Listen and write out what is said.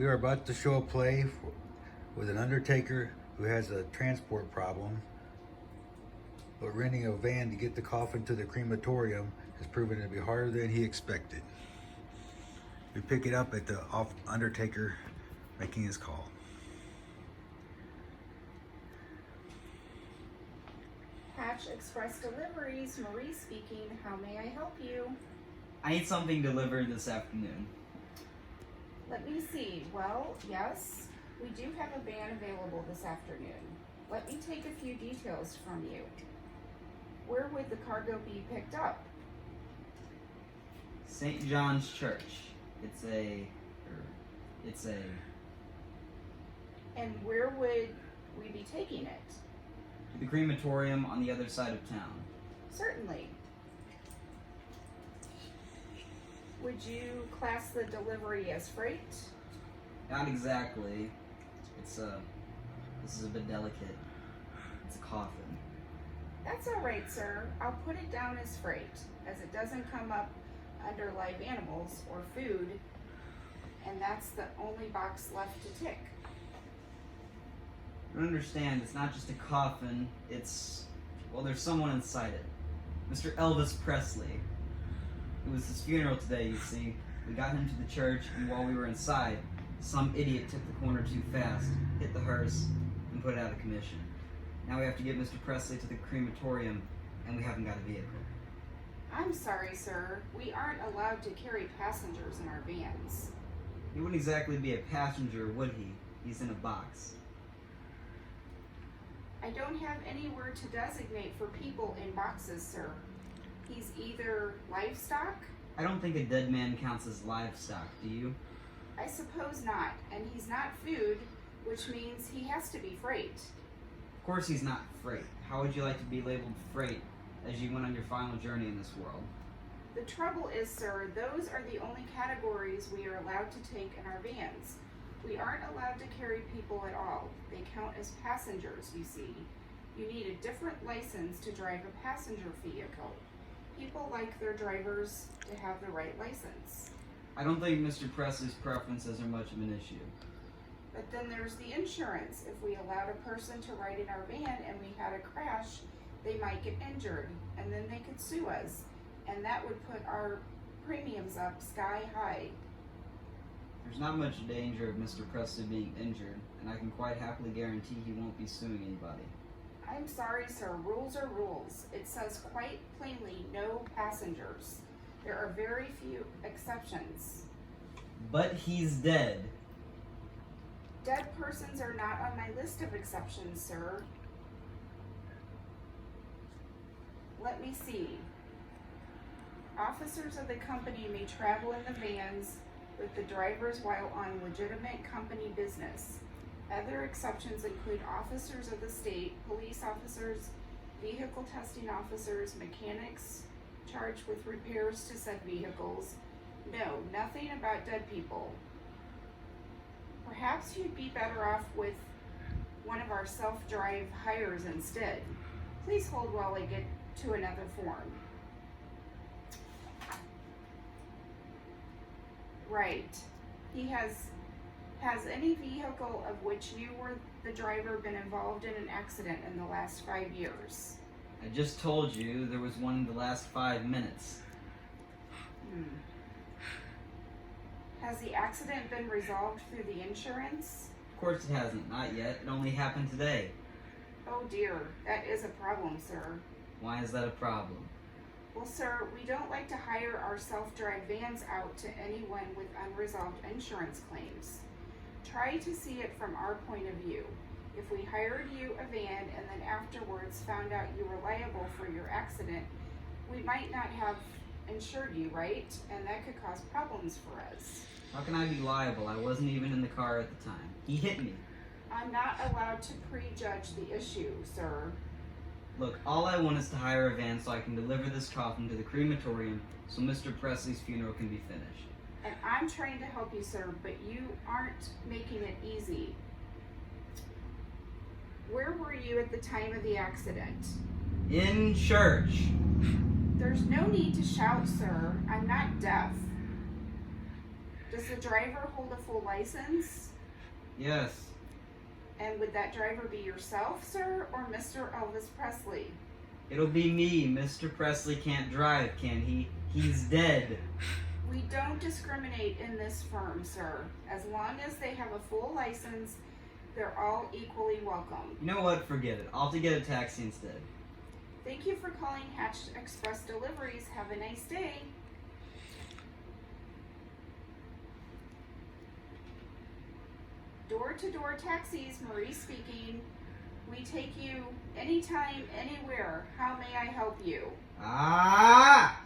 We are about to show a play with an undertaker who has a transport problem, but renting a van to get the coffin to the crematorium has proven to be harder than he expected. We pick it up at the undertaker making his call. Hatch Express Deliveries, Marie speaking. How may I help you? I need something delivered this afternoon. Let me see. Well, yes, we do have a van available this afternoon. Let me take a few details from you. Where would the cargo be picked up? St. John's Church. And where would we be taking it? The crematorium on the other side of town. Certainly. Would you class the delivery as freight? Not exactly. This is a bit delicate. It's a coffin. That's all right, sir. I'll put it down as freight, as it doesn't come up under live animals or food, and that's the only box left to tick. I don't understand. It's not just a coffin. There's someone inside it. Mr. Elvis Presley. It was his funeral today, you see. We got him to the church, and while we were inside, some idiot took the corner too fast, hit the hearse, and put it out of commission. Now we have to get Mr. Presley to the crematorium, and we haven't got a vehicle. I'm sorry, sir. We aren't allowed to carry passengers in our vans. He wouldn't exactly be a passenger, would he? He's in a box. I don't have anywhere to designate for people in boxes, sir. He's either livestock? I don't think a dead man counts as livestock, do you? I suppose not. And he's not food, which means he has to be freight. Of course he's not freight. How would you like to be labeled freight as you went on your final journey in this world? The trouble is, sir, those are the only categories we are allowed to take in our vans. We aren't allowed to carry people at all. They count as passengers, you see. You need a different license to drive a passenger vehicle. People like their drivers to have the right license. I don't think Mr. Presley's preferences are much of an issue. But then there's the insurance. If we allowed a person to ride in our van and we had a crash, they might get injured, and then they could sue us. And that would put our premiums up sky high. There's not much danger of Mr. Presley being injured, and I can quite happily guarantee he won't be suing anybody. I'm sorry, sir. Rules are rules. It says quite plainly, no passengers. There are very few exceptions. But he's dead. Dead persons are not on my list of exceptions, sir. Let me see. Officers of the company may travel in the vans with the drivers while on legitimate company business. Other exceptions include officers of the state, police officers, vehicle testing officers, mechanics charged with repairs to said vehicles. No, nothing about dead people. Perhaps you'd be better off with one of our self-drive hires instead. Please hold while I get to another form. Right. He has any vehicle of which you were the driver been involved in an accident in the last 5 years? I just told you there was one in the last 5 minutes. Has the accident been resolved through the insurance? Of course it hasn't, not yet. It only happened today. Oh dear, that is a problem, sir. Why is that a problem? Well, sir, we don't like to hire our self-drive vans out to anyone with unresolved insurance claims. Try to see it from our point of view. If we hired you a van and then afterwards found out you were liable for your accident, we might not have insured you, right? And that could cause problems for us. How can I be liable? I wasn't even in the car at the time. He hit me. I'm not allowed to prejudge the issue, sir. Look, all I want is to hire a van so I can deliver this coffin to the crematorium so Mr. Presley's funeral can be finished. And I'm trying to help you, sir, but you aren't making it easy. Where were you at the time of the accident? In church. There's no need to shout, sir. I'm not deaf. Does Does the driver hold a full license? Yes. And would that driver be yourself, sir, or Mr. Elvis Presley? It'll be me. Mr. Presley can't drive, can he? He's dead. We don't discriminate in this firm, sir. As long as they have a full license, they're all equally welcome. You know what? Forget it. I'll have to get a taxi instead. Thank you for calling Hatch Express Deliveries. Have a nice day. Door-to-door taxis, Marie speaking. We take you anytime, anywhere. How may I help you? Ah!